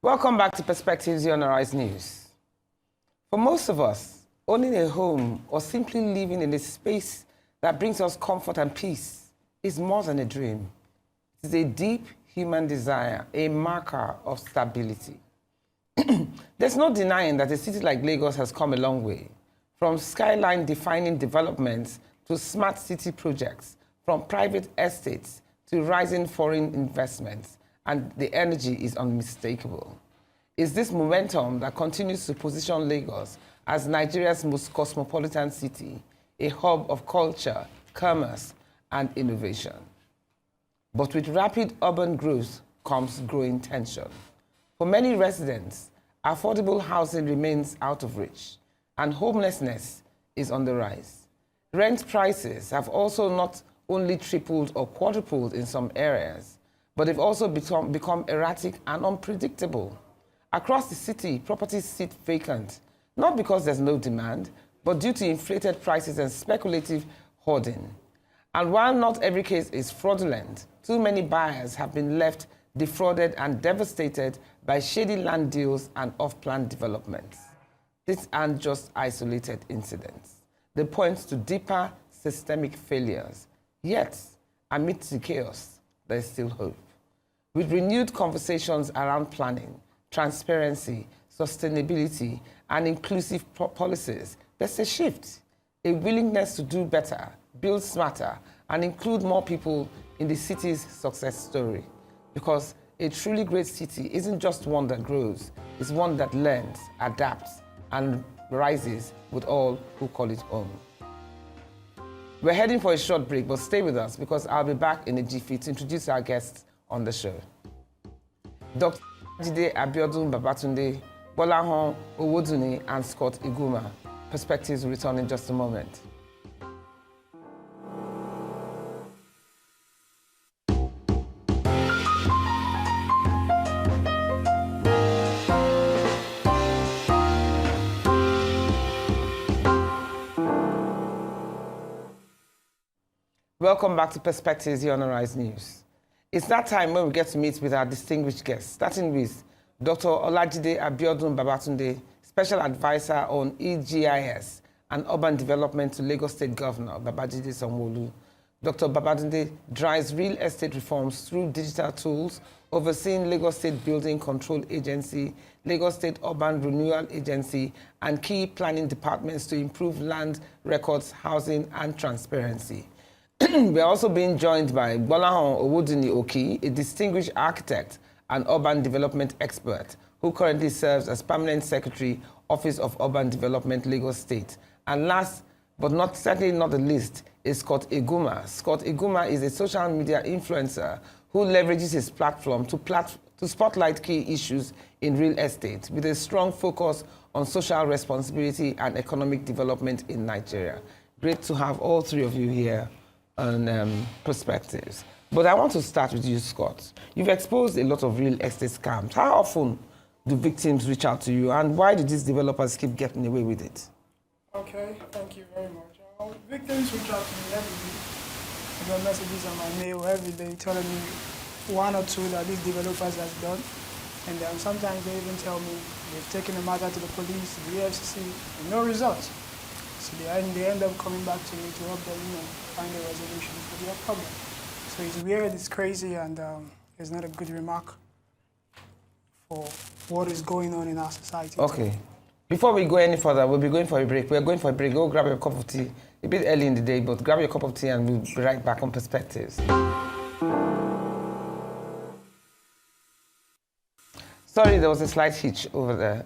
Welcome back to Perspectives on Arise News. For most of us, owning a home or simply living in a space that brings us comfort and peace is more than a dream. It is a deep human desire, a marker of stability. There's no denying that a city like Lagos has come a long way, from skyline-defining developments to smart city projects, from private estates to rising foreign investments, and the energy is unmistakable. It's this momentum that continues to position Lagos as Nigeria's most cosmopolitan city, a hub of culture, commerce, and innovation. But with rapid urban growth comes growing tension. For many residents, affordable housing remains out of reach, and homelessness is on the rise. Rent prices have also not only tripled or quadrupled in some areas, but they've also become erratic and unpredictable. Across the city, properties sit vacant, not because there's no demand, but due to inflated prices and speculative hoarding. And while not every case is fraudulent, too many buyers have been left defrauded and devastated by shady land deals and off-plan developments. These aren't just isolated incidents. They point to deeper systemic failures. Yet, amidst the chaos, there is still hope. With renewed conversations around planning, transparency, sustainability, and inclusive policies, there's a shift, a willingness to do better, build smarter, and include more people in the city's success story. Because a truly great city isn't just one that grows, it's one that learns, adapts, and rises with all who call it home. We're heading for a short break, but stay with us because I'll be back in a jiffy to introduce our guests on the show. Dr. Olajide Babatunde, Bolahon Owodunni, and Scott Iguma. Perspectives will return in just a moment. Welcome back to Perspectives here on Arise News. It's that time when we get to meet with our distinguished guests, starting with Dr. Olajide Babatunde, Special Advisor on EGIS and Urban Development to Lagos State Governor Babajide Sanwo-Olu. Dr. Babatunde drives real estate reforms through digital tools, overseeing Lagos State Building Control Agency, Lagos State Urban Renewal Agency, and key planning departments to improve land records, housing, and transparency. We're also being joined by Bolahon Owodunni Oki, a distinguished architect and urban development expert who currently serves as Permanent Secretary, Office of Urban Development, Lagos State. And last but certainly not the least is Scott Iguma. Scott Iguma is a social media influencer who leverages his platform to spotlight key issues in real estate with a strong focus on social responsibility and economic development in Nigeria. Great to have all three of you here on Perspectives. But I want to start with you, Scott. You've exposed a lot of real estate scams. How often do victims reach out to you, and why do these developers keep getting away with it? Okay, thank you very much. Victims reach out to me every day. I get messages on my mail every day telling me one or two that these developers have done. And sometimes they even tell me they've taken the matter to the police, the EFCC, and no results. So they end up coming back to me to help them, find a resolution for their problem. So it's weird, it's crazy, and it's not a good remark for what is going on in our society. Okay. Before we go any further, we'll be going for a break. We're going for a break. Go grab your cup of tea. A bit early in the day, but grab your cup of tea and we'll be right back on Perspectives. Sorry, there was a slight hitch over there.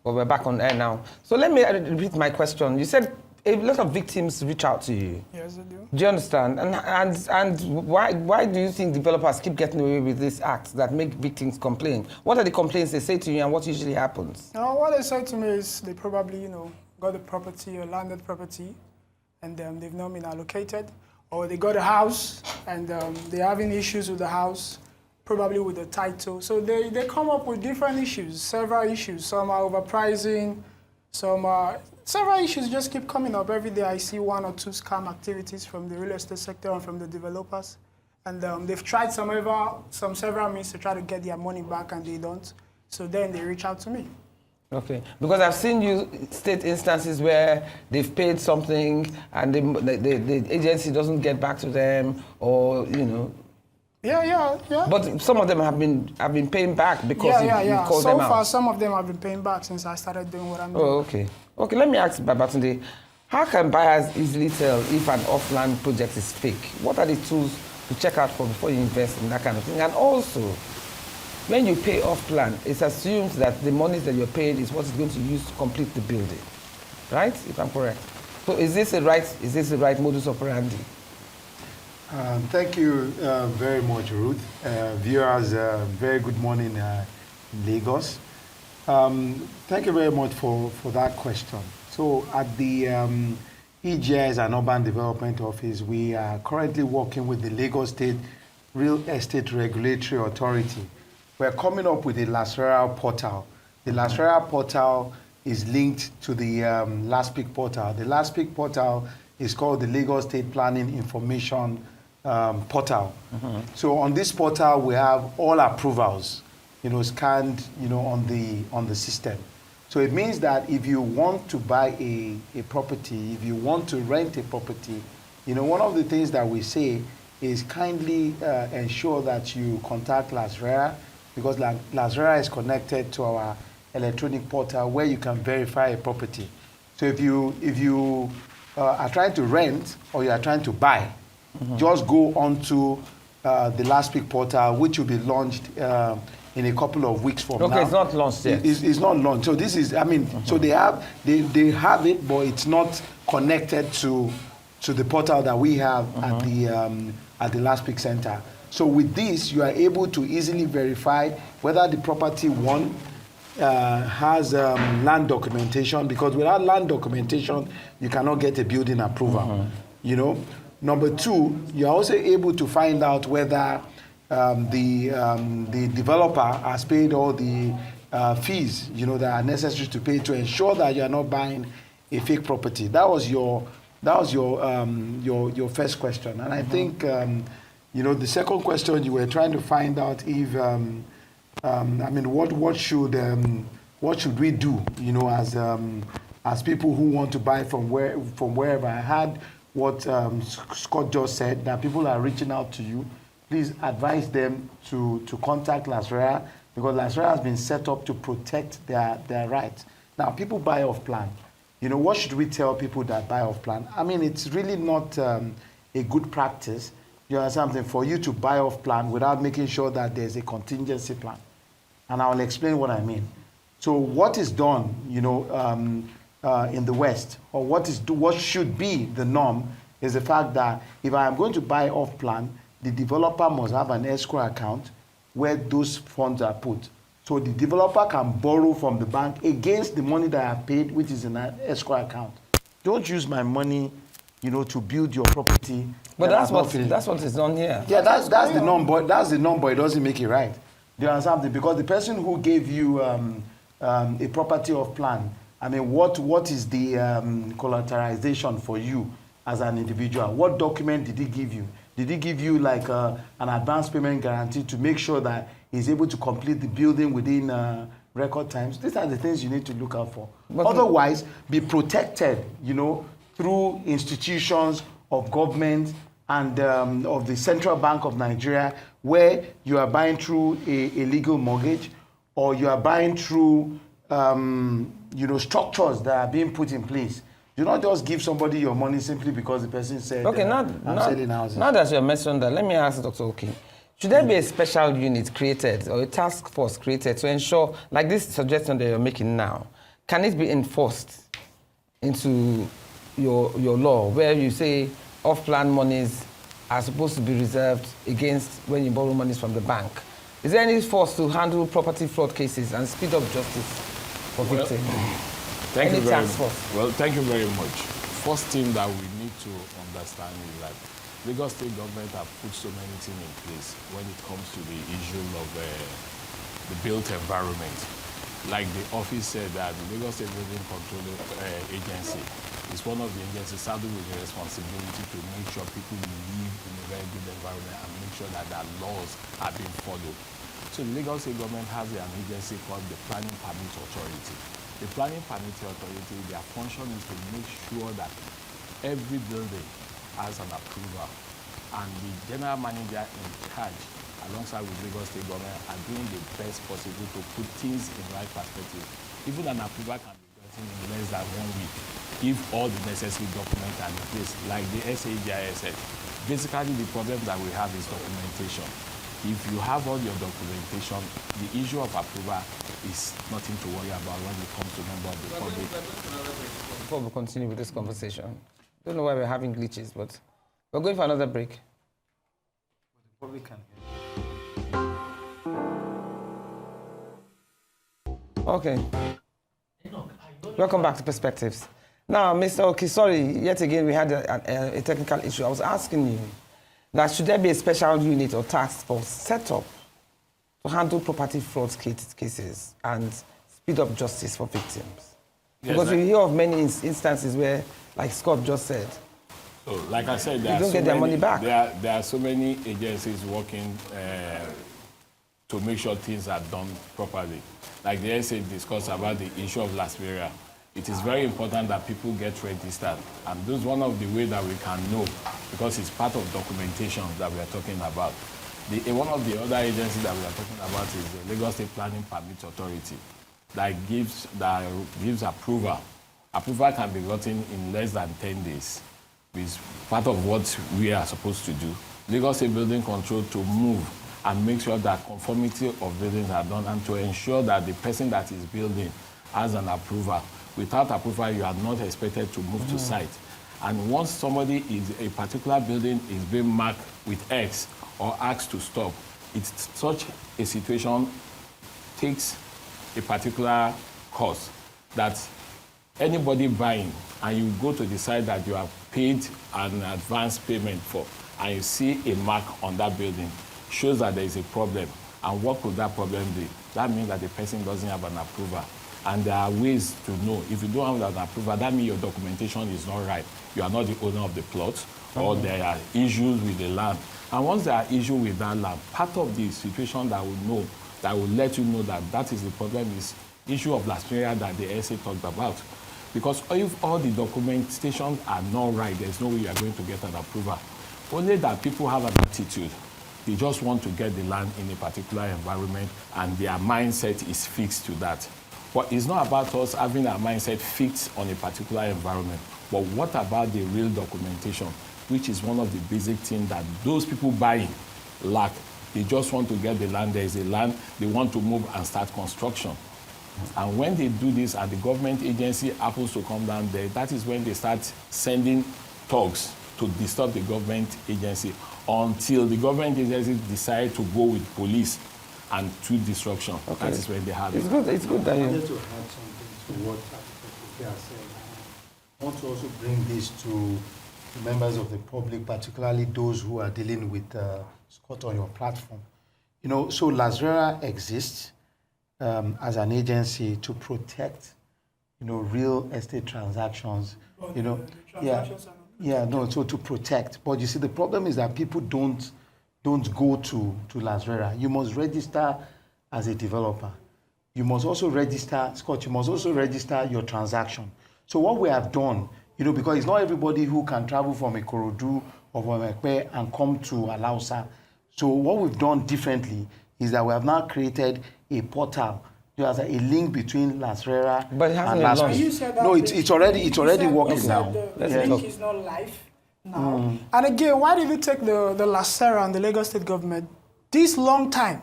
But we're back on air now. So let me repeat my question. You said a lot of victims reach out to you. Yes, I do. Do you understand? And why do you think developers keep getting away with these acts that make victims complain? What are the complaints they say to you, and what usually happens? What they say to me is they probably, got a property or landed property, and they've not been allocated, or they got a house and they're having issues with the house, probably with the title. So they come up with different issues, several issues. Some are overpricing, some are... Several issues just keep coming up. Every day I see one or two scam activities from the real estate sector and from the developers. And they've tried several means to try to get their money back, and they don't. So then they reach out to me. Okay, because I've seen you state instances where they've paid something and the agency doesn't get back to them, or you know. Yeah. But some of them have been paying back because you called them out. So far, some of them have been paying back since I started doing what I'm doing. Oh, okay. Okay, let me ask Babatunde, how can buyers easily tell if an off-land project is fake? What are the tools to check out for before you invest in that kind of thing? And also, when you pay off-plan, it's assumed that the money that you're paying is what is going to use to complete the building, right? If I'm correct. So is this the right modus operandi? Thank you very much, Ruth. Viewers, very good morning in Lagos. Thank you very much for that question. So at the EGS and Urban Development Office, we are currently working with the Lagos State Real Estate Regulatory Authority. We're coming up with a LASRERA portal. The LASRERA portal is linked to the LASPIC portal. The LASPIC portal is called the Lagos State Planning Information portal. So on this portal, we have all approvals, scanned, on the system. So it means that if you want to buy a property, if you want to rent a property, one of the things that we say is kindly ensure that you contact LASRERA, because LASRERA is connected to our electronic portal where you can verify a property. So if you are trying to rent or you are trying to buy, just go onto the LASPIC portal, which will be launched in a couple of weeks from now. Okay, it's not launched yet. It's not launched. So this is, so they have it, but it's not connected to the portal that we have at the LASPIC Center. So with this, you are able to easily verify whether the property, one, has land documentation, because without land documentation, you cannot get a building approval. Number two, you're also able to find out whether the developer has paid all the fees, that are necessary to pay to ensure that you are not buying a fake property. That was your first question, and I think the second question, you were trying to find out if what should we do, as people who want to buy from wherever. I had what Scott just said, that people are reaching out to you. Please advise them to contact LASRERA, because LASRERA has been set up to protect their rights. Now, people buy off plan. What should we tell people that buy off plan? It's really not a good practice, something for you to buy off plan without making sure that there's a contingency plan. And I will explain what I mean. So what is done, in the West, or what should be the norm, is the fact that if I am going to buy off plan, the developer must have an escrow account where those funds are put. So the developer can borrow from the bank against the money that I have paid, which is in an escrow account. Don't use my money, to build your property. But that's what is done here. Yeah, that's the norm, but it doesn't make it right. Do you understand? Because the person who gave you a property off plan, what is the collateralization for you as an individual? What document did he give you? Did he give you like an advance payment guarantee to make sure that he's able to complete the building within record times? These are the things you need to look out for. But otherwise, be protected, through institutions of government and of the Central Bank of Nigeria, where you are buying through a legal mortgage, or you are buying through structures that are being put in place. Do not just give somebody your money simply because the person said, okay, I'm selling houses. Now that you have mentioned that, let me ask Dr. Oki. Should there be a special unit created or a task force created to ensure, like this suggestion that you're making now, can it be enforced into your law, where you say off-plan monies are supposed to be reserved against when you borrow monies from the bank? Is there any force to handle property fraud cases and speed up justice for victims? Thank you very much. First thing that we need to understand is that Lagos State government have put so many things in place when it comes to the issue of the built environment. Like the office said, that the Lagos State Building Control Agency is one of the agencies saddled with the responsibility to make sure people live in a very good environment and make sure that their laws are being followed. Actually, Lagos State government has an agency called the Planning Permit Authority. The Planning Permit Authority, their function is to make sure that every building has an approval, and the general manager in charge, alongside with Lagos State government, are doing the best possible to put things in right perspective. Even an approval can be gotten in less than 1 week if all the necessary documents are in place, like the SAGIS said. Basically, the problem that we have is documentation. If you have all your documentation, the issue of approval is nothing to worry about when it comes to member of the public. Before we continue with this conversation, I don't know why we're having glitches, but we're going for another break. The public can hear. Okay. Welcome back to Perspectives. Now, Mr. Oki, sorry, yet again we had a technical issue. I was asking you that should there be a special unit or task force set up to handle property fraud cases and speed up justice for victims? Yes, because we hear of many instances where, like Scott just said, so, like I said, they don't get their money back. There are so many agencies working to make sure things are done properly. Like the essay discussed about the issue of Lasperia, it is very important that people get registered. And this is one of the ways that we can know, because it's part of documentation that we are talking about. One of the other agencies that we are talking about is the Lagos State Planning Permit Authority that gives approval. Approval can be gotten in less than 10 days. It's part of what we are supposed to do. Lagos State Building Control to move and make sure that conformity of buildings are done, and to ensure that the person that is building has an approval. Without approval, you are not expected to move to site. And once somebody a particular building is being marked with X or asked to stop, it's such a situation takes a particular course that anybody buying, and you go to the site that you have paid an advance payment for, and you see a mark on that building, shows that there is a problem. And what could that problem be? That means that the person doesn't have an approval. And there are ways to know. If you don't have an approval, that means your documentation is not right. You are not the owner of the plot, or there are issues with the land. And once there are issues with that land, part of the situation that will let you know that that is the problem is issue of Lasperia that the essay talked about. Because if all the documentation are not right, there's no way you are going to get an approval. Only that people have an attitude. They just want to get the land in a particular environment, and their mindset is fixed to that. But it's not about us having our mindset fixed on a particular environment. But what about the real documentation, which is one of the basic things that those people buying lack. They just want to get the land. There is a land. They want to move and start construction. And when they do this and the government agency happens to come down there, that is when they start sending thugs to disturb the government agency until the government agency decide to go with police and to destruction. Okay. That is when they have it. It's good that you... I wanted to add something to what Afife has said. I want to also bring this to members of the public, particularly those who are dealing with Scott on your platform. You know, so Lasperia exists as an agency to protect, you know, real estate transactions. You know, so to protect. But you see, the problem is that people don't go to Lasperia. You must register as a developer. You must also register, Scott, you must also register your transaction. So what we have done, you know, because it's not everybody who can travel from Ikorodu or from Ekpe and come to Alausa. So what we've done differently is that we have now created a portal. There's a link between Lasperia and Lasperia. No, it's already working now. The link is not live now. And again, why did it take the Lasperia and the Lagos State government this long time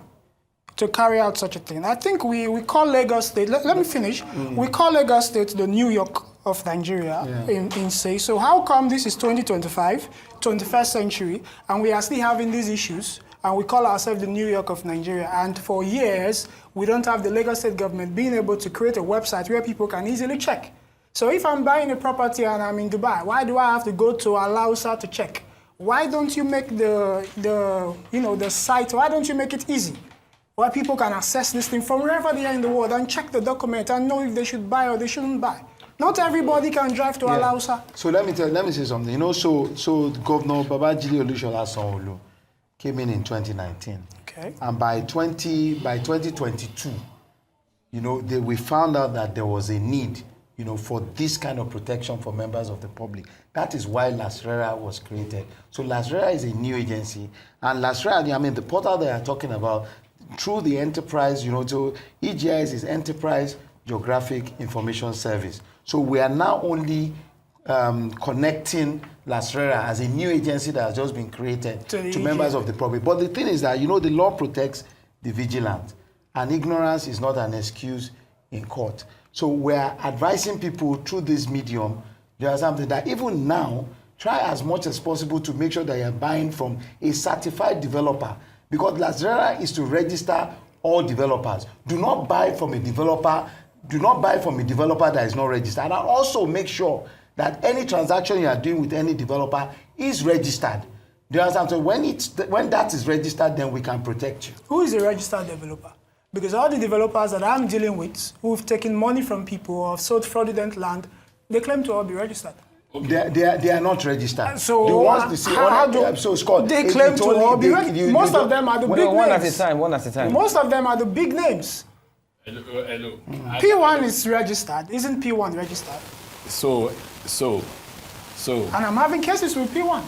to carry out such a thing? I think we call Lagos State, let me finish. We call Lagos State the New York of Nigeria in say. So how come this is 2025, 21st century, and we are still having these issues, and we call ourselves the New York of Nigeria? And for years, we don't have the Lagos State government being able to create a website where people can easily check. So if I'm buying a property and I'm in Dubai, why do I have to go to Alausa to check? Why don't you make the site, why don't you make it easy? Where people can access this thing from wherever they are in the world and check the document and know if they should buy or they shouldn't buy. Not everybody can drive to Alausa. So let me say something. You know, so Governor Babajide Olusola Sanwo-Olu came in 2019. Okay. And by 2022, we found out that there was a need, for this kind of protection for members of the public. That is why LASRERA was created. So LASRERA is a new agency, and LASRERA, the portal they are talking about, through the enterprise, so EGIS is Enterprise Geographic Information Service. So we are now only connecting LASRERA as a new agency that has just been created to members of the public. But the thing is that, the law protects the vigilant, and ignorance is not an excuse in court. So we're advising people through this medium, something that even now, try as much as possible to make sure that you're buying from a certified developer, because LASRERA is to register all developers. Do not buy from a developer that is not registered. And also make sure that any transaction you are doing with any developer is registered. Do you understand? So when that is registered, then we can protect you. Who is a registered developer? Because all the developers that I'm dealing with, who've taken money from people or have sold fraudulent land, they claim to all be registered. Okay. They are not registered. So the ones Scott, they claim to all be registered? Most of them are the big names. One at a time. Most of them are the big names. Hello. P1 is registered. Isn't P1 registered? So. And I'm having cases with P1.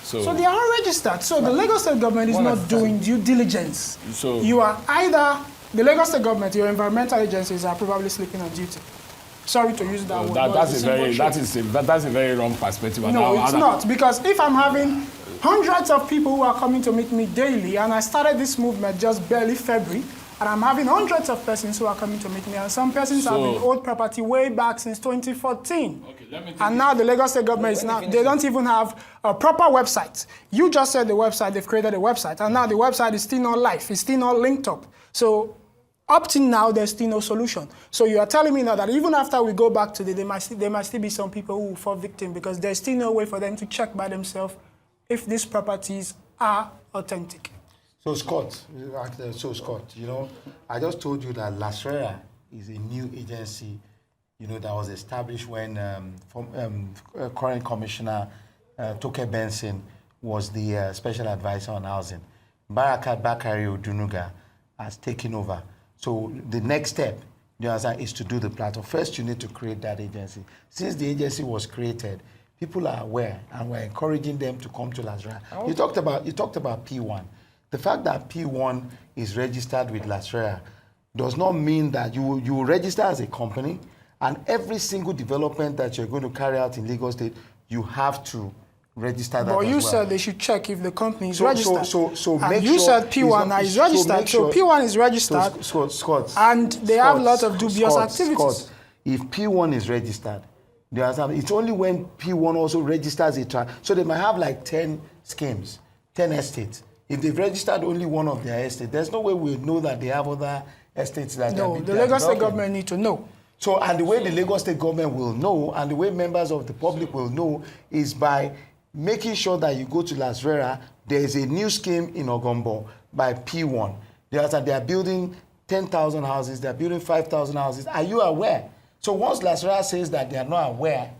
So they are registered. So the Lagos State government is not doing due diligence. So you are either, the Lagos State government, your environmental agencies are probably sleeping on duty. Sorry to use that word. That's a very wrong perspective. No, it's not. Because if I'm having hundreds of people who are coming to meet me daily, and I started this movement just barely February, and I'm having hundreds of persons who are coming to meet me, and some persons have been owed property way back since 2014. Okay, and now the Lagos State government they don't even have a proper website. You just said the website, they've created a website, and now the website is still not live, it's still not linked up. So up till now, there's still no solution. So you are telling me now that even after we go back to there might still be some people who will fall victim because there's still no way for them to check by themselves if these properties are authentic. So Scott, I just told you that LASRERA is a new agency, that was established when current Commissioner Toke Benson was the Special Advisor on Housing. Barakat Bakari Odunuga has taken over. So the next step, is to do the platform. First, you need to create that agency. Since the agency was created, people are aware, and we're encouraging them to come to LASRERA. You talked about P1. The fact that P1 is registered with LASRERA does not mean that you will register as a company, and every single development that you're going to carry out in Lagos State, you have to register that. But you said they should check if the company is registered. So and you said P1 is registered. So P1 is registered. Scott, and they have a lot of dubious activities. Scott, if P1 is registered, it's only when P1 also registers it. So they might have like 10 schemes, 10 estates. If they've registered only one of their estates, there's no way we'll know that they have other estates that No, the Lagos State government need to know. So, and the way the Lagos State government will know, and the way members of the public will know, is by making sure that you go to LASRERA. There is a new scheme in Ogombo by P1. They are building 10,000 houses, they are building 5,000 houses. Are you aware? So once LASRERA says that they are not aware,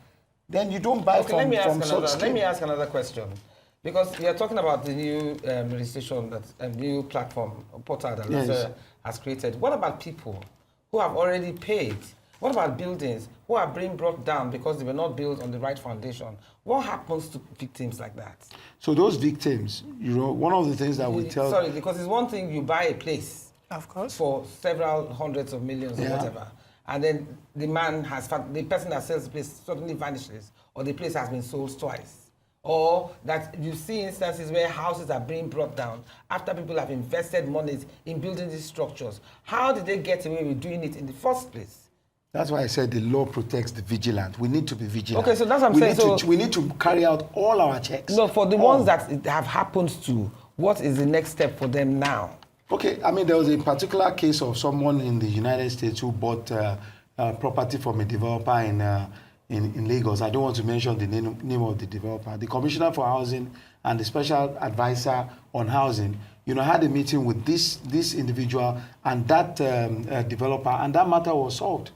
then you don't buy from such scheme. Let me ask another question. Because we are talking about the new registration, new platform, portal that LASRERA has created. What about people who have already paid? What about buildings who are being brought down because they were not built on the right foundation? What happens to victims like that? So those victims, one of the things that we tell... Sorry, because it's one thing you buy a place. Of course. For several hundreds of millions or whatever. And then the person that sells the place suddenly vanishes, or the place has been sold twice. Or that you see instances where houses are being brought down after people have invested money in building these structures. How did they get away with doing it in the first place? That's why I said the law protects the vigilant. We need to be vigilant. Okay, so that's what I'm saying. We need to carry out all our checks. No, for the ones that it have happened to, what is the next step for them now? Okay, there was a particular case of someone in the United States who bought property from a developer in Lagos. I don't want to mention the name of the developer. The Commissioner for Housing and the Special Advisor on Housing, had a meeting with this individual and that developer, and that matter was solved.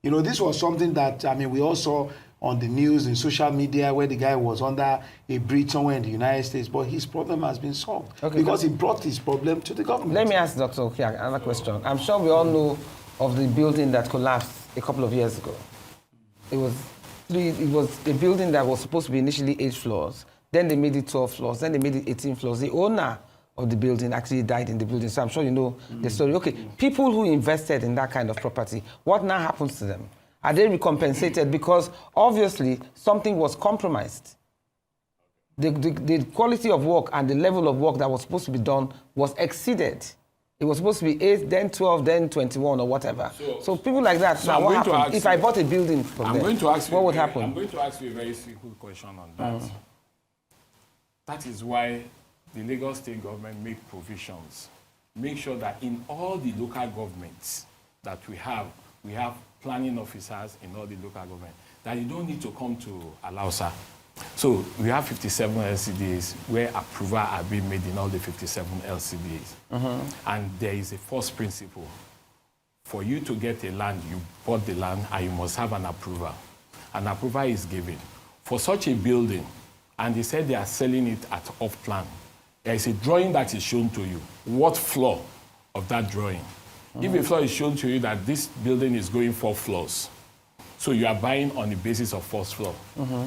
This was something that, we all saw on the news, in social media, where the guy was under a bridge somewhere in the United States, but his problem has been solved because he brought his problem to the government. Let me ask Dr. Okiak another question. I'm sure we all know of the building that collapsed a couple of years ago. It was a building that was supposed to be initially 8 floors. Then they made it 12 floors. Then they made it 18 floors. The owner of the building actually died in the building. So I'm sure you know the story. Okay, people who invested in that kind of property, what now happens to them? Are they recompensated? Because obviously something was compromised. The quality of work and the level of work that was supposed to be done was exceeded. It was supposed to be 8, then 12, then 21 or whatever. So people like that, now what happens? If I bought a building from them, what would happen? I'm going to ask you a very simple question on that. That is why the Lagos State government make provisions. Make sure that in all the local governments that we have planning officers in all the local government, that you don't need to come to Alausa. So we have 57 LCDs where approval are being made in all the 57 LCDs. And there is a first principle. For you to get a land, you bought the land and you must have an approval. An approval is given. For such a building, and they said they are selling it at off-plan, there is a drawing that is shown to you. What floor of that drawing? If a floor is shown to you that this building is going 4 floors, so you are buying on the basis of 1st floor.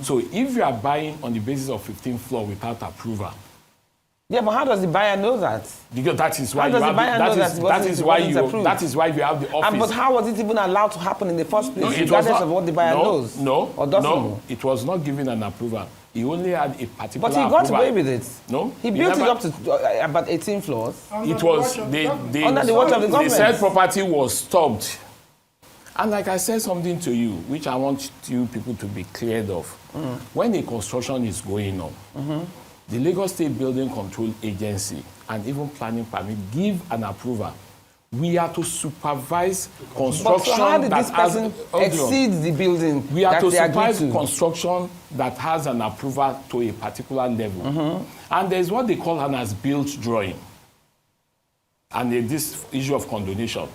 So if you are buying on the basis of 15th floor without approval. Yeah, but how does the buyer know that? Because that is why you have that is why you have the office. But how was it even allowed to happen in the first place, regardless of what the buyer knows? Or doesn't know? It was not given an approval. He only had a particular approval. But he got away with it. No? He built it up to about 18 floors. It was under the watch of the government. The said property was stopped. And like I said something to you, which I want you people to be cleared of. When a construction is going on, the Lagos State Building Control Agency and even planning permit give an approval. We are to supervise construction. But so how did this person exceed the building? We are to supervise construction that has an approval to a particular level. And there's what they call an as-built drawing. And this issue of condonation.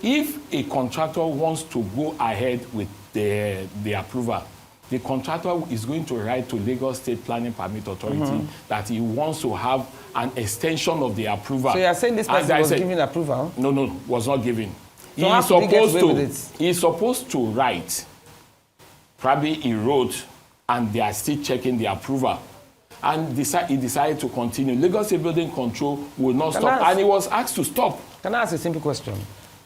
If a contractor wants to go ahead with the approval, the contractor is going to write to Lagos State Planning Permit Authority that he wants to have an extension of the approval. So you are saying this person was given approval? No, was not given. So He's supposed to write. Probably he wrote, and they are still checking the approval. And he decided to continue. Lagos State Building Control will not stop, and he was asked to stop. Can I ask a simple question?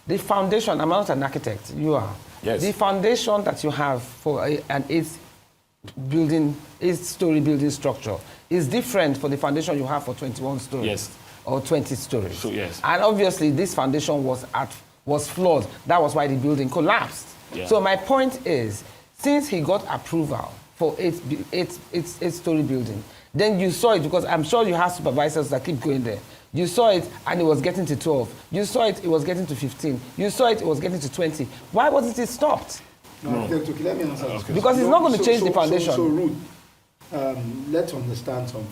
The foundation, I'm not an architect, you are. Yes. The foundation that you have for an 8-story building structure is different for the foundation you have for 21 stories. Yes. Or 20 stories. So, yes. And obviously this foundation was flawed. That was why the building collapsed. Yeah. So my point is, since he got approval for 8-story building, then you saw it, because I'm sure you have supervisors that keep going there. You saw it and it was getting to 12. You saw it was getting to 15. You saw it was getting to 20. Why wasn't it stopped? No. Let me answer this. Because it's not going to change the foundation. So Ruth, let's understand something.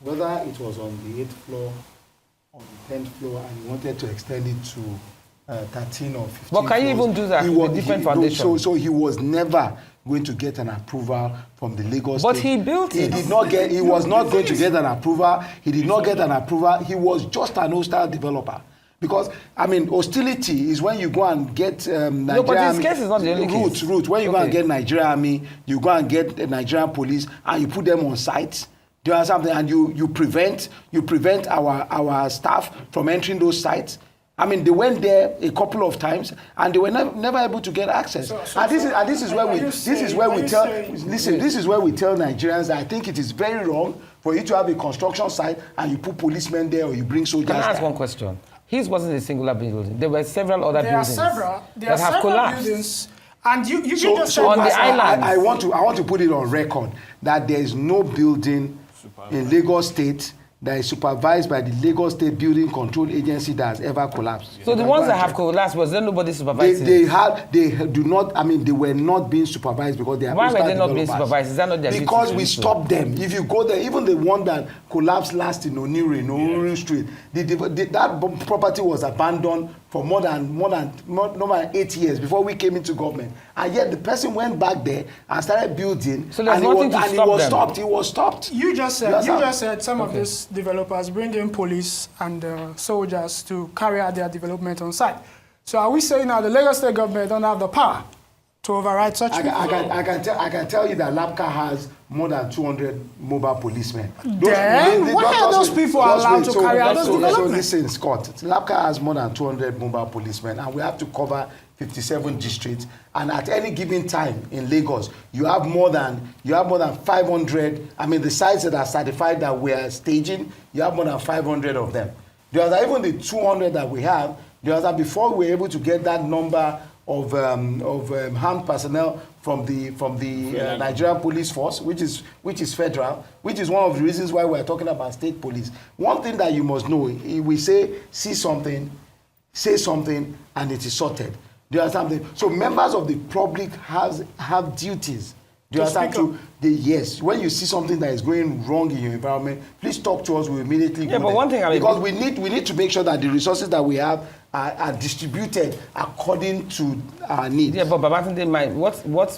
Whether it was on the 8th floor, on the 10th floor, and he wanted to extend it to 13 or 15 But can you even do that with a different foundation? So he was never going to get an approval from the Lagos But State. he built it. He was not going to get an approval. He did not get an approval. He was just an hostile developer. Because, I mean, hostility is when you go and get Nigerian... No, but this case is not the only case. Ruth, when you go and get Nigerian army, you go and get the Nigerian police, and you put them on site. Do you understand something? And you prevent our staff from entering those sites. I mean, they went there a couple of times, and they were never able to get access. This is where we tell Nigerians that I think it is very wrong for you to have a construction site and you put policemen there or you bring soldiers there. Can I ask one question? His wasn't a singular building. There were several other buildings There that have collapsed. Buildings, and you on the island. I want to put it on record that there is no building in Lagos State that is supervised by the Lagos State Building Control Agency that has ever collapsed. So the ones that have collapsed, was there nobody supervising? They do not, I mean, they were not being supervised because they are. Why were they not being supervised? Is that not their duty? Because we stopped them. If you go there, even the one that collapsed last in Onire Street, that property was abandoned for more than 8 years before we came into government. And yet the person went back there and started building. So there's nothing to stop them. Stopped. He was stopped. You just said some of these developers bring in police and soldiers to carry out their development on site. So are we saying now the Lagos State government don't have the power to override such people? I can tell you that LAPCA has more than 200 mobile policemen. Why are those people allowed to carry out those developments? So listen, Scott, LAPCA has more than 200 mobile policemen, and we have to cover 57 districts. And at any given time in Lagos, you have more than 500. I mean, the sites that are certified that we are staging, you have more than 500 of them. There are even the 200 that we have. There are before we were able to get that number of armed personnel from the Nigerian police force, which is federal, which is one of the reasons why we're talking about state police. One thing that you must know, we say something, and it is sorted. Do you understand? So members of the public have duties. Do you understand? Yes, when you see something that is going wrong in your environment, please talk to us. We immediately go but there. one thing because we need to make sure that the resources that we have are distributed according to our needs. Yeah, but Babatunde,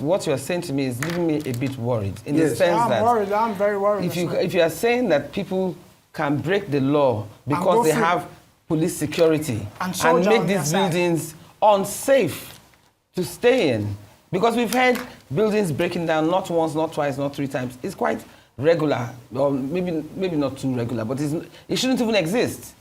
what you're saying to me is leaving me a bit worried. In the sense that I'm very worried. If you are saying that people can break the law because they have police security and make these buildings unsafe to stay in, because we've had buildings breaking down not once, not twice, not 3 times. It's quite regular, or maybe not too regular, but it shouldn't even exist.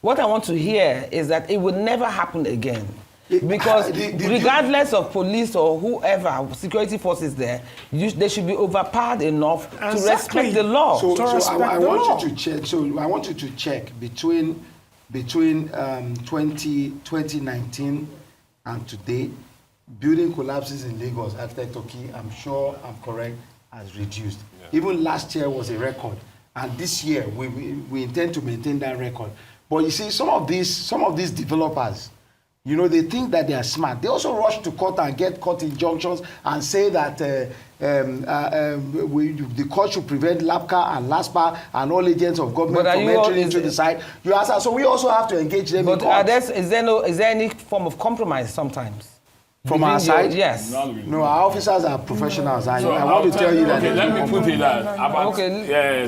What I want to hear is that it will never happen again. Because regardless of police or whoever, security forces there, they should be overpowered enough to respect the law. I want you to check. So I want you to check between 2019 and today, building collapses in Lagos, after Turkey, I'm sure I'm correct, has reduced. Yeah. Even last year was a record, and this year we intend to maintain that record. But you see, some of these developers, you know, they think that they are smart. They also rush to court and get court injunctions and say that the court should prevent LAPCA and LASPA and all agents of government from entering into the site. You ask, so we also have to engage them in court. But is there any form of compromise sometimes? From our side? Yes. No, our officers are professionals. I want to tell you that. Okay, let me put it about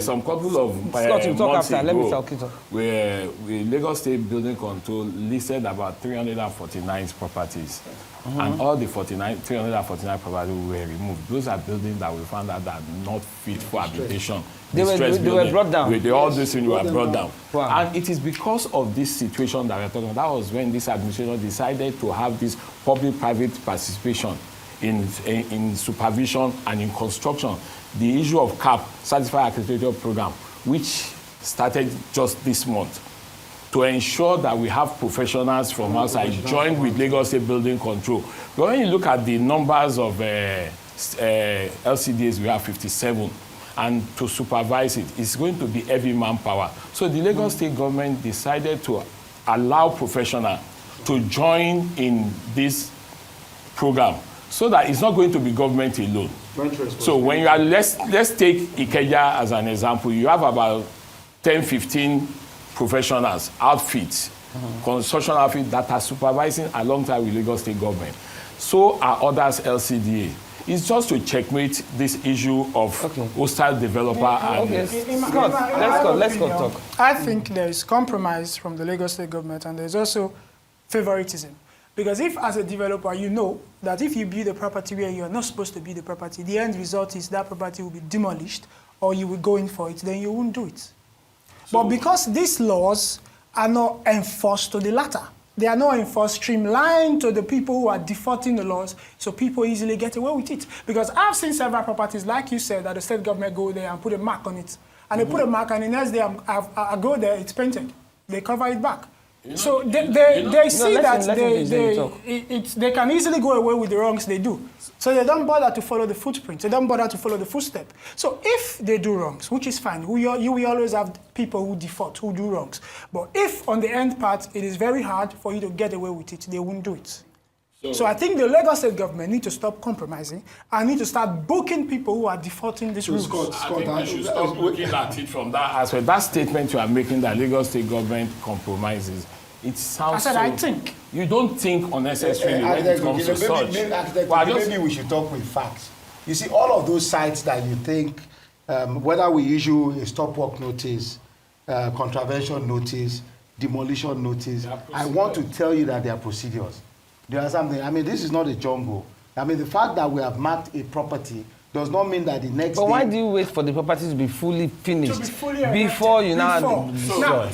some couple of Scott, you talk after. Let me talk it up. Where Lagos State Building Control listed about 349 properties. And all the 349 properties were removed. Those are buildings that we found out that are not fit for habitation. They were brought down. All these things were brought down. Wow. And it is because of this situation that we're talking about. That was when this administration decided to have this public-private participation in supervision and in construction. The issue of CAP, Certified Architecture Program, which started just this month, to ensure that we have professionals from outside joined with Lagos State Building Control. But when you look at the numbers of LCDs, we have 57. And to supervise it, it's going to be heavy manpower. So the Lagos State government decided to allow professionals to join in this program so that it's not going to be government alone. So when you are, let's take Ikeja as an example. You have about 10, 15 professionals, outfits, construction outfits that are supervising alongside with Lagos State government. So are others LCDA. It's just to checkmate this issue of hostile developer and... Let's go talk. I think there is compromise from the Lagos State government, and there's also favoritism. Because if, as a developer, you know that if you build a property where you are not supposed to build a property, the end result is that property will be demolished or you will go in for it, then you won't do it. But because these laws are not enforced to the latter, they are not enforced streamlined to the people who are defaulting the laws, so people easily get away with it. Because I've seen several properties, like you said, that the state government go there and put a mark on it. And they put a mark, and the next day I go there, it's painted. They cover it back. So they see that they can easily go away with the wrongs they do. So they don't bother to follow the footprints. They don't bother to follow the footsteps. So if they do wrongs, which is fine, you will always have people who default, who do wrongs. But if on the end part, it is very hard for you to get away with it, they won't do it. So I think the Lagos State government need to stop compromising and need to start booking people who are defaulting these rules. I think we should stop looking at it from that aspect. That statement you are making that Lagos State government compromises, it sounds I think. You don't think unnecessarily when it comes to such. Maybe we should talk with facts. You see, all of those sites that you think, whether we issue a stop work notice, contravention notice, demolition notice, I want to tell you that there are procedures. There are something. I mean, this is not a jungle. I mean, the fact that we have marked a property does not mean that the next But day... why do you wait for the property to be fully finished before you now destroy?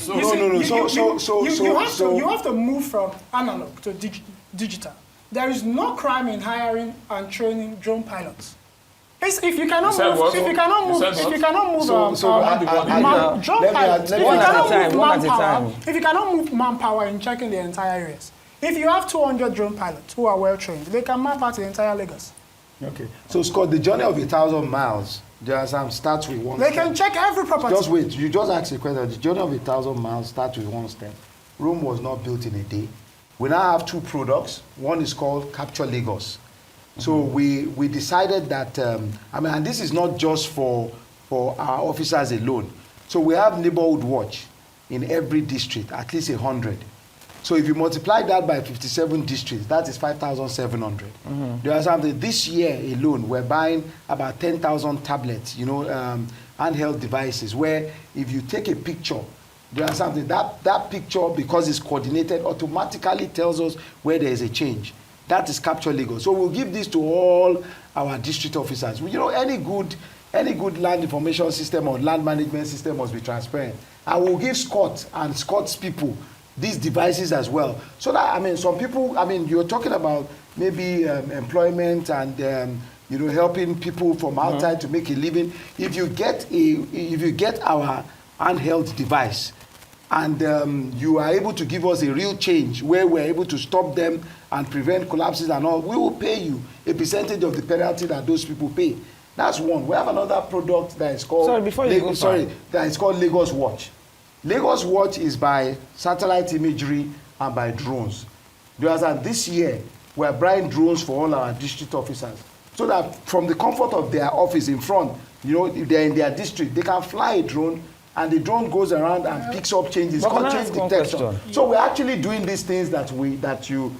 You have to move from analog to digital. There is no crime in hiring and training drone pilots. If you cannot move manpower in checking the entire areas, if you have 200 drone pilots who are well trained, they can map out the entire Lagos. Okay. So, Scott, the journey of 1,000 miles, starts with one step. They can check every property. Just wait. You just asked a question. The journey of 1,000 miles starts with one step. Rome was not built in a day. We now have two products. One is called Capture Lagos. So we decided that, and this is not just for our officers alone. So we have neighborhood watch in every district, at least 100. So if you multiply that by 57 districts, that is 5,700. There are something. This year alone, we're buying about 10,000 tablets, handheld devices, where if you take a picture, there are something. That picture, because it's coordinated, automatically tells us where there is a change. That is Capture Lagos. So we'll give this to all our district officers. Any good land information system or land management system must be transparent. And we'll give Scott and Scott's people these devices as well. So that, some people, you're talking about maybe employment and, helping people from outside to make a living. If you get our handheld device and you are able to give us a real change where we're able to stop them and prevent collapses and all, we will pay you a percentage of the penalty that those people pay. That's one. We have another product that is called... that is called Lagos Watch. Lagos Watch is by satellite imagery and by drones. This year, we're buying drones for all our district officers so that from the comfort of their office in front, if they're in their district, they can fly a drone and the drone goes around and picks up changes. It's called change detection. So we're actually doing these things that you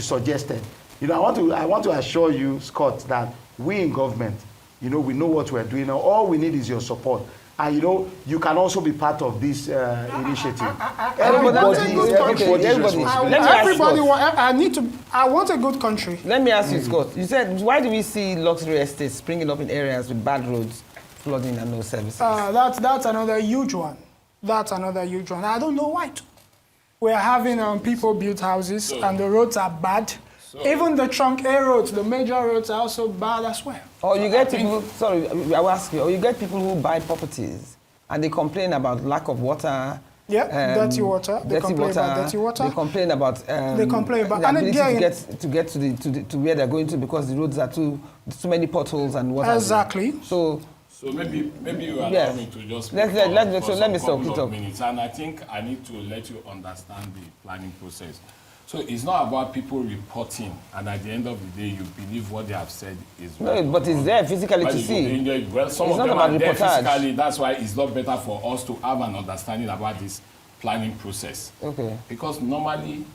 suggested. I want to assure you, Scott, that we in government, we know what we're doing. All we need is your support. And you can also be part of this initiative. I want a good country. Let me ask you, Scott. You said, why do we see luxury estates springing up in areas with bad roads, flooding, and no services? That's another huge one. I don't know why. We're having people build houses, and the roads are bad. Even the trunk A roads, the major roads are also bad as well. Or you get people, sorry, I will ask you, or you get people who buy properties and they complain about lack of water. Yeah, dirty water. They complain about dirty water. They complain about the ability to get to where they're going to because the roads are too many potholes and what. Exactly. So maybe you allow me to just let me stop minutes, and I think I need to let you understand the planning process. So it's not about people reporting, and at the end of the day, you believe what they have said is right. No, but it's there physically to see. Well, some of them are there physically. That's why it's not better for us to have an understanding about this planning process. Okay. Because normally,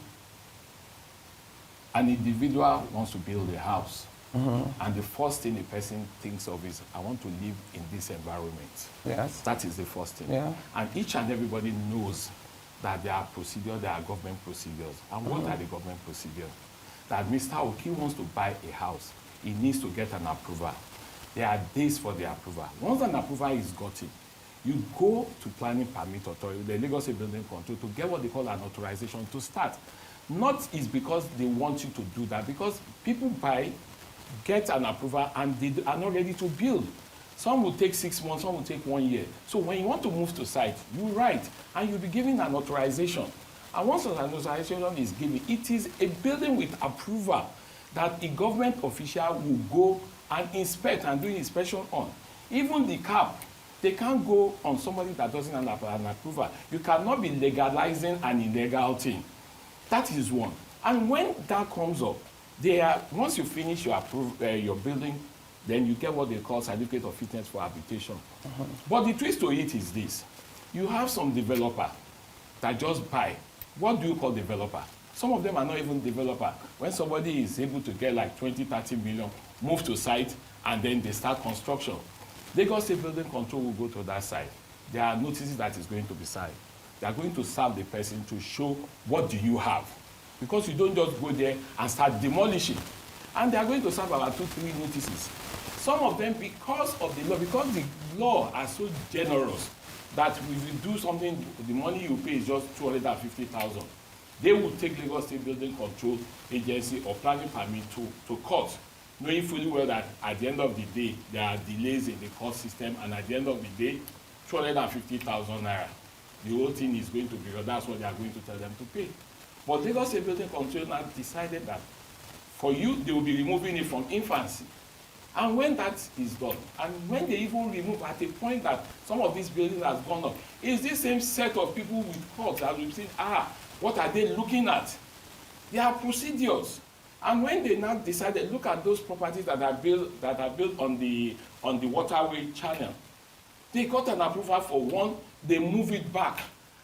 an individual wants to build a house. And the first thing a person thinks of is, I want to live in this environment. Yes. That is the first thing. Yeah. And each and everybody knows that there are procedures, there are government procedures. And what are the government procedures? That Mr. Oki wants to buy a house, he needs to get an approval. There are days for the approval. Once an approval is gotten, you go to planning permit authority, the Lagos State Building Control, to get what they call an authorization to start. Not is because they want you to do that, because people buy, get an approval, and they are not ready to build. Some will take 6 months, some will take 1 year. So when you want to move to site, you write, and you'll be given an authorization. And once an authorization is given, it is a building with approval that a government official will go and inspect and do inspection on. Even the cap, they can't go on somebody that doesn't have an approval. You cannot be legalizing an illegal thing. That is one. And when that comes up, once you finish your building, then you get what they call certificate of fitness for habitation. But the twist to it is this. You have some developer that just buy. What do you call developer? Some of them are not even developer. When somebody is able to get like 20, 30 million, move to site, and then they start construction. Lagos State Building Control will go to that site. There are notices that is going to be signed. They are going to serve the person to show what do you have. Because you don't just go there and start demolishing. And they are going to serve about 2, 3 notices. Some of them, because the law are so generous that if you do something, the money you pay is just 250,000. They will take Lagos State Building Control Agency or planning permit to court, knowing fully well that at the end of the day, there are delays in the court system, and at the end of the day, 250,000 naira. The whole thing is going to be, that's what they are going to tell them to pay. But Lagos State Building Control now decided that for you, they will be removing it from infancy. And when that is done, and when they even remove at a point that some of these buildings have gone up, it's this same set of people with courts that will say, what are they looking at? There are procedures. And when they now decided, look at those properties that are built on the waterway channel, they got an approval for one, they move it back.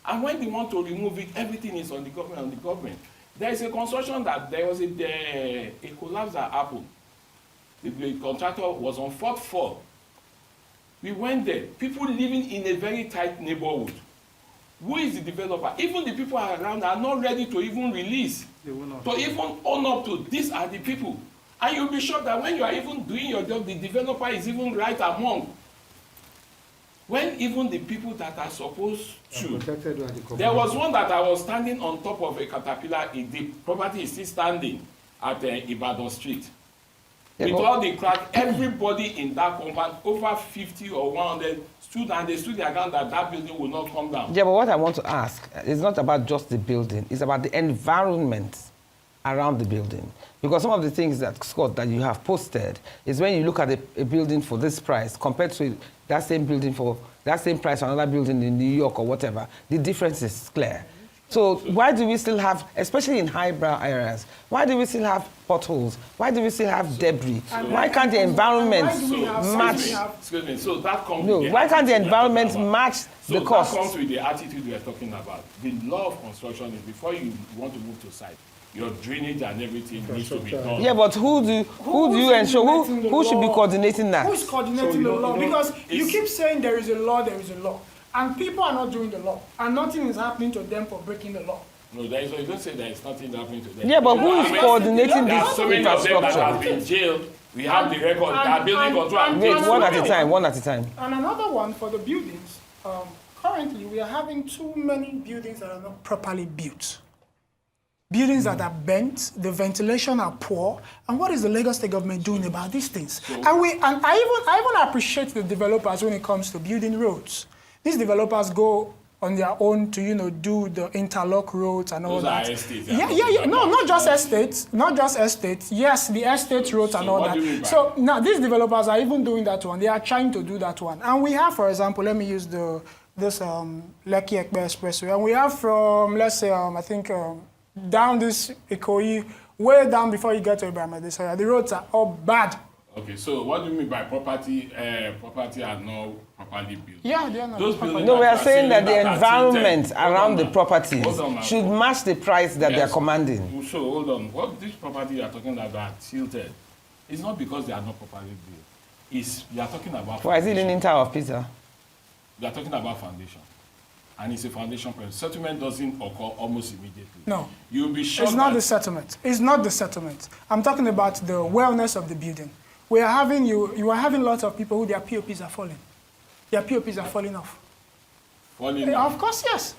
And when they want to remove it, everything is on the government. There is a construction that there was a collapse that happened. The contractor was on 4th floor. We went there. People living in a very tight neighborhood. Who is the developer? Even the people around are not ready to even release. To even own up to these are the people. And you'll be shocked that when you are even doing your job, the developer is even right among. When even the people that are supposed to. There was one that I was standing on top of a caterpillar. The property is still standing at Ibadan Street. With all the crack, everybody in that compound, over 50 or 100, stood and they stood their ground that building will not come down. Yeah, but what I want to ask is not about just the building, it's about the environment around the building. Because some of the things that, Scott, that you have posted is when you look at a building for this price compared to that same building for that same price for another building in New York or whatever, the difference is clear. So why do we still have, especially in highbrow areas, why do we still have potholes? Why do we still have debris? Why can't the environment match? Excuse me. So that comes. No. Why can't the environment match the cost? That comes with the attitude we are talking about. The law of construction is before you want to move to site, your drainage and everything needs to be done. Yeah, but who do you ensure? Who should be coordinating that? Who's coordinating the law? Because you keep saying there is a law, there is a law. And people are not doing the law, and nothing is happening to them for breaking the law. No, you don't say there is nothing happening to them. Yeah, but who is coordinating this so many of them that have been jailed. We have the record. That building control. Wait, one at a time. And another one for the buildings. Currently, we are having too many buildings that are not properly built. Buildings that are bent, the ventilation are poor, and what is the Lagos State government doing about these things? So, I even appreciate the developers when it comes to building roads. These developers go on their own to, do the interlock roads and all that. Those are estates. Yeah. No, not just estates. Not just estates. Yes, the estate roads and all that. So now these developers are even doing that one. They are trying to do that one. And we have, for example, let me use this Lekki Ekpe Expressway. And we have from, let's say, I think down this Ikoyi, way down before you get to Ibrahim, the roads are all bad. Okay, so what do you mean by property are not properly built? Yeah, they are not. No, we are saying that the environment around the properties should match the price that they are commanding. So, hold on. What this property you are talking about are tilted. It's not because they are not properly built. You are talking about Why is it Leaning Tower of Pisa? You are talking about foundation. And it's a foundation project. Settlement doesn't occur almost immediately. No. You'll be sure it's not the settlement. It's not the settlement. I'm talking about the wellness of the building. You are having lots of people who their POPs are falling. Their POPs are falling off. Falling off? Of course, yes.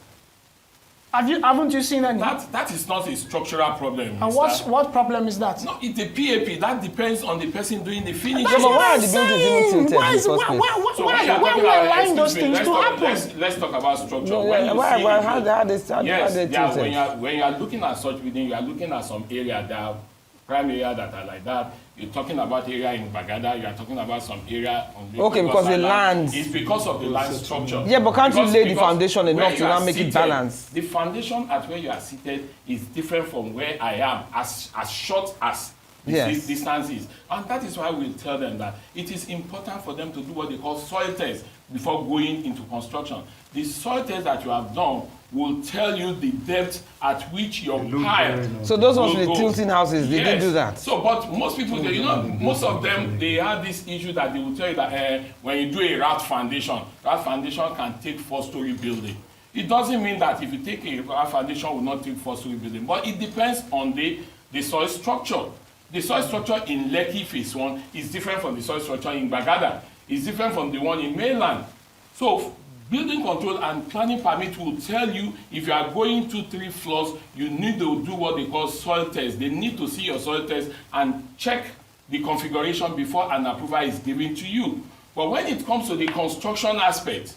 Haven't you seen any? That is not a structural problem. And what problem is that? No, it's a PAP. That depends on the person doing the finishing. But why are the buildings even tilted in the first place? Why are we allowing those things to happen? Let's talk about structure. No, how they tilted? When you are looking at such building, you are looking at some area that are prime area that are like that. You're talking about area in Bagada, you are talking about some area on the because the land. It's because of the land structure. Yeah, but can't you lay the foundation enough to now make it balanced? The foundation at where you are seated is different from where I am, as short as this distance is. And that is why we tell them that it is important for them to do what they call soil tests before going into construction. The soil test that you have done will tell you the depth at which your pile. So those ones with the tilting houses, they didn't do that. So, but most people, most of them, they have this issue that they will tell you that when you do a rat foundation can take 4-story building. It doesn't mean that if you take a rat foundation will not take 4-story building, but it depends on the soil structure. The soil structure in Lekki Phase 1 is different from the soil structure in Bagada. It's different from the one in mainland. So, building control and planning permit will tell you if you are going 2-3 floors, you need to do what they call soil test. They need to see your soil test and check the configuration before an approval is given to you. But when it comes to the construction aspect,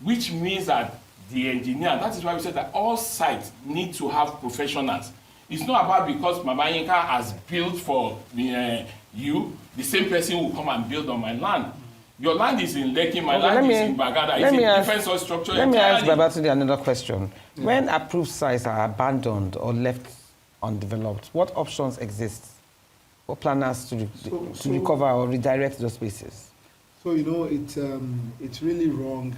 which means that the engineer, that is why we said that all sites need to have professionals. It's not about because Mama Yinka has built for you, the same person will come and build on my land. Your land is in Lekki, my land is in Bagada. It's a different soil structure. Let me ask Babatunde another question. When approved sites are abandoned or left undeveloped, what options exist for planners to recover or redirect those spaces? So, it's really wrong,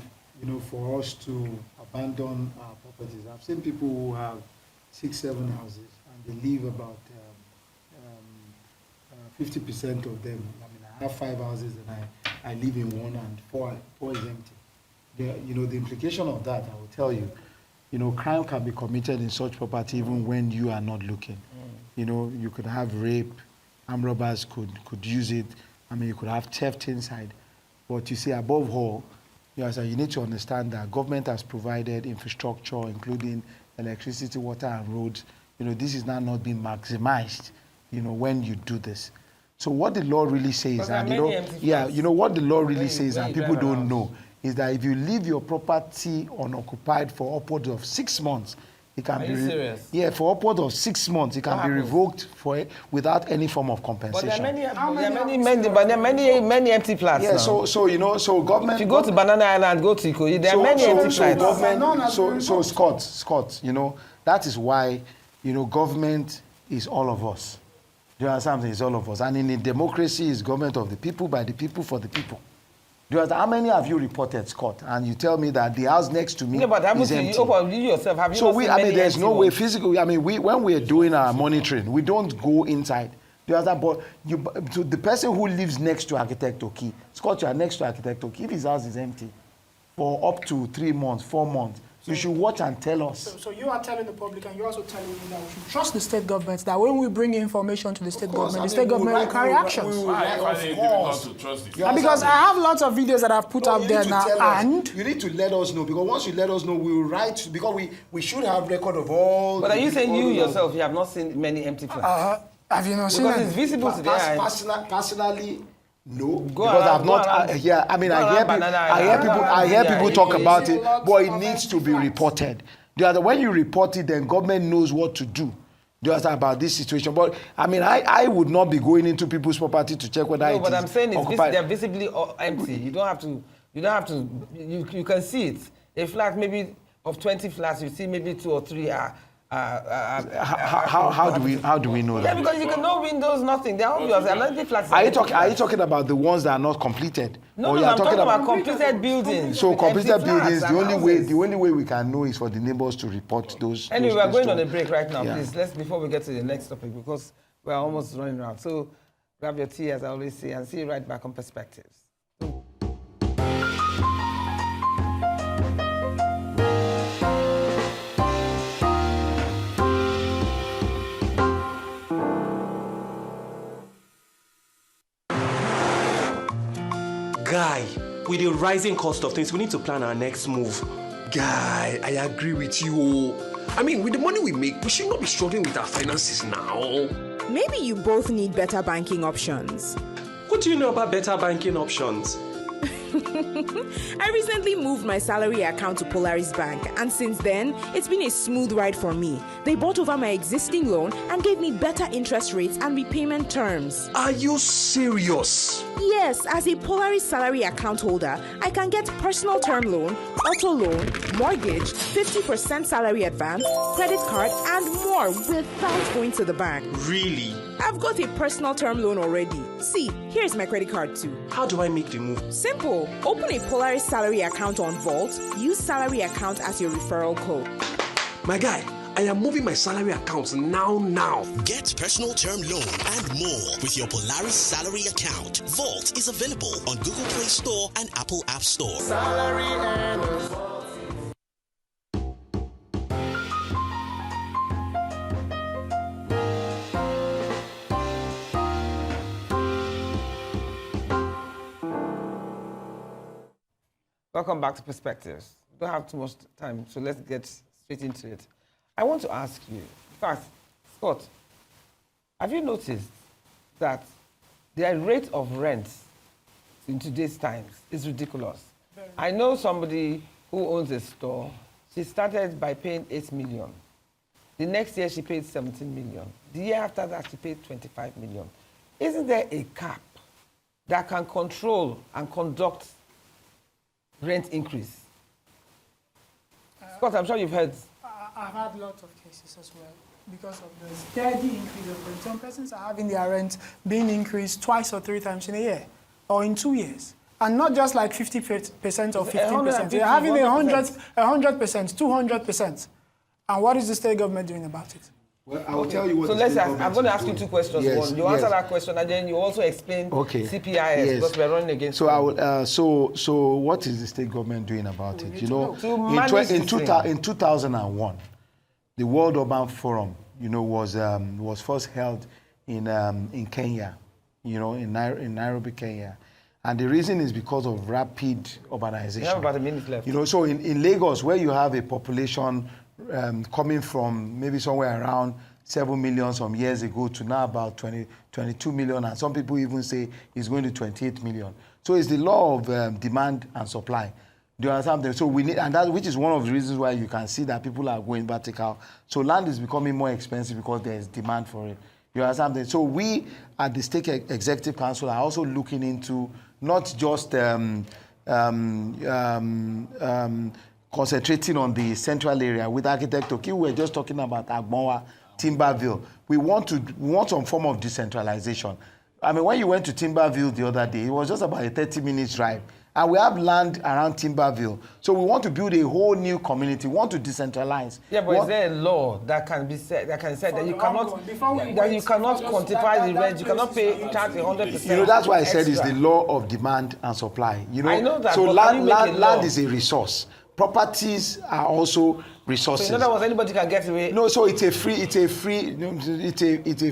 for us to abandon our properties. I've seen people who have 6-7 houses and they leave about 50% of them. I have 5 houses and I live in one and 4 is empty. The implication of that, I will tell you, crime can be committed in such property even when you are not looking. You could have rape, armed robbers could use it. You could have theft inside. But you see, above all, you need to understand that government has provided infrastructure, including electricity, water, and roads. This is now not being maximized, when you do this. So what the law really says, and what the law really says, and people don't know, is that if you leave your property unoccupied for upwards of 6 months, it can be serious? Yeah, for upwards of 6 months, it can be revoked without any form of compensation. But there are many empty flats. Yeah, now. so government. If you go to Banana Island, go to Ikoyi, there are many empty flats. Scott, that is why government is all of us. Do you understand? It's all of us. And in a democracy, it's government of the people, by the people, for the people. Do you understand? How many have you reported, Scott? And you tell me that the house next to me is empty. You yourself, have you so there's no way physically. When we're doing our monitoring, we don't go inside. Do you understand? But so the person who lives next to Architect Oki, Scott, you are next to Architect Oki. If his house is empty for up to 3 months, 4 months, you should watch and tell us. So you are telling the public, and you're also telling me that we should trust the state government, that when we bring information to the state government, the state government will carry actions. Because I have lots of videos that I've put out there now, and you need to let us know, because once you let us know, we will write, because we should have record of all. But are you saying you yourself, you have not seen many empty flats? Have you not seen Because it's visible to the eye. Personally, no, Go because around, I've not. I hear people talk about it, but it needs to be reported. When you report it, then government knows what to do. Do you understand about this situation? But I would not be going into people's property to check whether it is occupied. No, but I'm saying they're visibly empty. You don't have to. You can see it. A flat maybe of 20 flats, you see maybe 2 or 3 are. How do we know that? Yeah, because you can no windows, nothing. They're obvious. Empty flats. Are you talking about the ones that are not completed? No, I'm talking about completed buildings. So completed buildings, the only way we can know is for the neighbors to report those. Anyway, we're going on a break right now. Yeah. Please, before we get to the next topic, because we're almost running around. So grab your tea, as I always say, and see you right back on Perspectives. Guy, with the rising cost of things, we need to plan our next move. Guy, I agree with you. I mean, with the money we make, we should not be struggling with our finances now. Maybe you both need better banking options. What do you know about better banking options? I recently moved my salary account to Polaris Bank, and since then, it's been a smooth ride for me. They bought over my existing loan and gave me better interest rates and repayment terms. Are you serious? Yes, as a Polaris salary account holder, I can get personal term loan, auto loan, mortgage, 50% salary advance, credit card, and more without going to the bank. Really? I've got a personal term loan already. See, here's my credit card too. How do I make the move? Simple. Open a Polaris salary account on Vault. Use salary account as your referral code. My guy, I am moving my salary account now. Get personal term loan and more with your Polaris salary account. Vault is available on Google Play Store and Apple App Store. Salary earners. Welcome back to Perspectives. We don't have too much time, so let's get straight into it. I want to ask you, in fact, Scott, have you noticed that the rate of rent in today's times is ridiculous? I know somebody who owns a store. She started by paying 8 million. The next year she paid 17 million. The year after that she paid 25 million. Isn't there a cap that can control and conduct rent increase? Scott, I'm sure you've heard. I've had lots of cases as well because of the steady increase of rent. Some persons are having their rent being increased twice or 3 times in a year or in 2 years. And not just like 50% or 15%. They're having 100%, 200%. And what is the state government doing about it? Well, I will tell you what. So let's ask, I'm going to ask you 2 questions. Yes, One, you answer that question, and then you also explain CPIS, because we're running against. So I will. So what is the state government doing about it? You know, in 2001, the World Urban Forum, you know, was first held in Kenya, you know, in Nairobi, Kenya. And the reason is because of rapid urbanization. We have about a minute left. You know, so in Lagos, where you have a population coming from maybe somewhere around 7 million some years ago to now about 22 million, and some people even say it's going to 28 million. So it's the law of demand and supply. Do you understand? So we need, and that, which is one of the reasons why you can see that people are going vertical. So land is becoming more expensive because there is demand for it. You understand? So we at the State Executive Council are also looking into not just concentrating on the central area. With Architect Oki, we were just talking about Agbowa, Timberville. We want some form of decentralization. I mean, when you went to Timberville the other day, it was just about a 30-minute drive. And we have land around Timberville. So we want to build a whole new community. We want to decentralize. Yeah, but is there a law that can be said that you cannot quantify the rent, you cannot charge 100%? You know, that's why I said it's the law of demand and supply. You know, I know that. So land is a resource. Properties are also resources. So in other words, anybody can get away. No, so it's a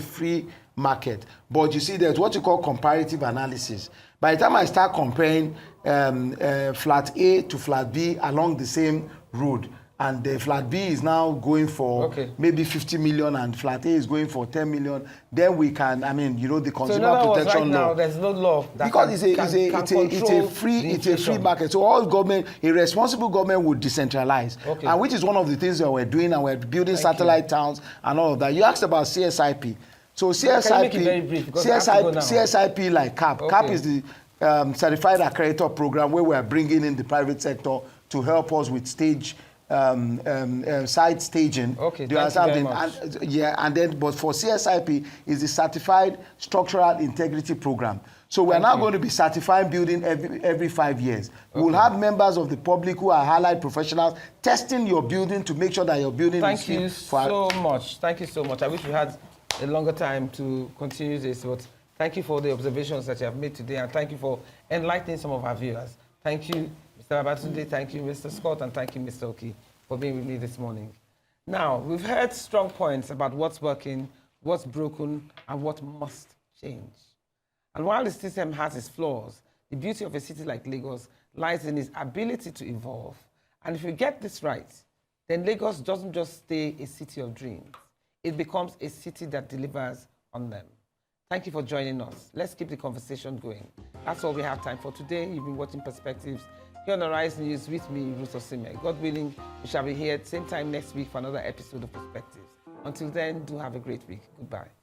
free market. But you see, there's what you call comparative analysis. By the time I start comparing flat A to flat B along the same road, and the flat B is now going for maybe 50 million and flat A is going for 10 million, then we can, I mean, you know, the consumer protection law. Now, there's no law that because it's a free market. So all government, a responsible government would decentralize, and which is one of the things that we're doing, and we're building satellite towns and all of that. You asked about CSIP. So CSIP like CAP. CAP is the Certified Accreditor Program where we're bringing in the private sector to help us with site staging. Okay, do you understand? And then, but for CSIP is the Certified Structural Integrity Program. So we're now going to be certifying building every 5 years. We will have members of the public who are allied professionals testing your building to make sure that your building is fit. Thank you so much. Thank you so much. I wish we had a longer time to continue this, but thank you for the observations that you have made today, and thank you for enlightening some of our viewers. Thank you, Mr. Babatunde, thank you, Mr. Scott, and thank you, Mr. Oki, for being with me this morning. Now, we've heard strong points about what's working, what's broken, and what must change. And while the system has its flaws, the beauty of a city like Lagos lies in its ability to evolve And if we get this right, then Lagos doesn't just stay a city of dreams. It becomes a city that delivers on them. Thank you for joining us. Let's keep the conversation going. That's all we have time for today. You've been watching Perspectives here on Arise News with me, Ruth Osime. God willing, we shall be here at the same time next week for another episode of Perspectives. Until then, do have a great week. Goodbye.